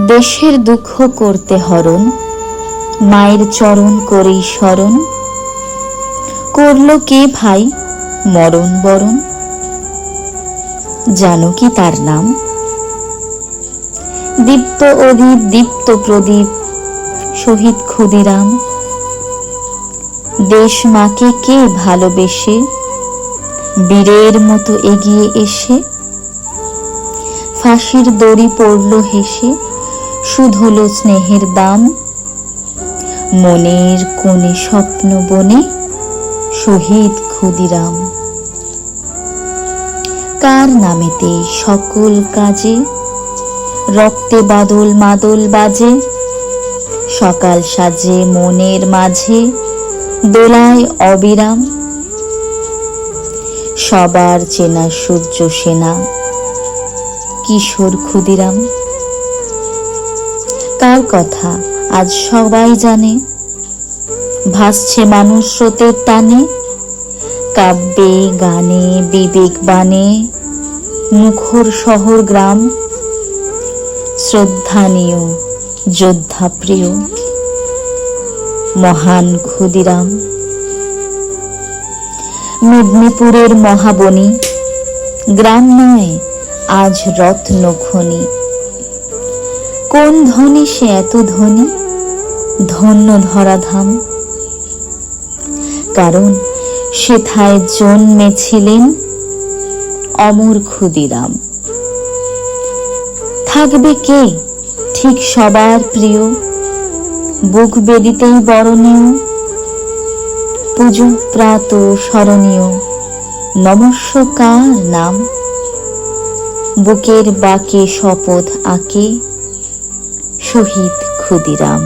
দেশের দুঃখ করতে হরণ, মায়ের চরণ করেই স্মরণ, করল কে ভাই মরণ বরণ? জানো কি তার নাম? দীপ্ত অদীপ দীপ্ত প্রদীপ শহীদ ক্ষুদিরাম। দেশ মাকে কে ভালোবেসে বীরের মতো এগিয়ে এসে ফাঁসির দড়ি পড়ল হেসে, শুধলো স্নেহের দাম। মনের কোণে স্বপ্ন বনে শহীদ ক্ষুদিরাম। কার নামেতে সকল কাজে রক্তে বাদল মাদল বাজে, সকাল সাজে মনের মাঝে দোলায় অবিরাম। সবার চেনা সূর্য সেনা কিশোর ক্ষুদিরাম। কার কথা আজ সবাই জানে, ভাসছে মানুষ স্রোতের টানে, কাব্যে গানে বিবেক বাণে মুখর শহর গ্রাম। শ্রদ্ধানীয় যোদ্ধা প্রিয় মহান ক্ষুদিরাম। মেদিনীপুরের মহাবনী গ্রাম নয় আজ রত্ন খনি। কোন ধনী সে এত ধনী, ধন্য ধরাধাম। কারণ সেথায় জন্মেছিলেন অমর ক্ষুদিরাম। থাকবে কে ঠিক সবার প্রিয়, বুক বেদিতেই বরণীয়, পুজো প্রাত স্মরণীয় নমস্য কার নাম। বুকের বাঁকে শপথ আঁকে শহীদ ক্ষুদিরাম।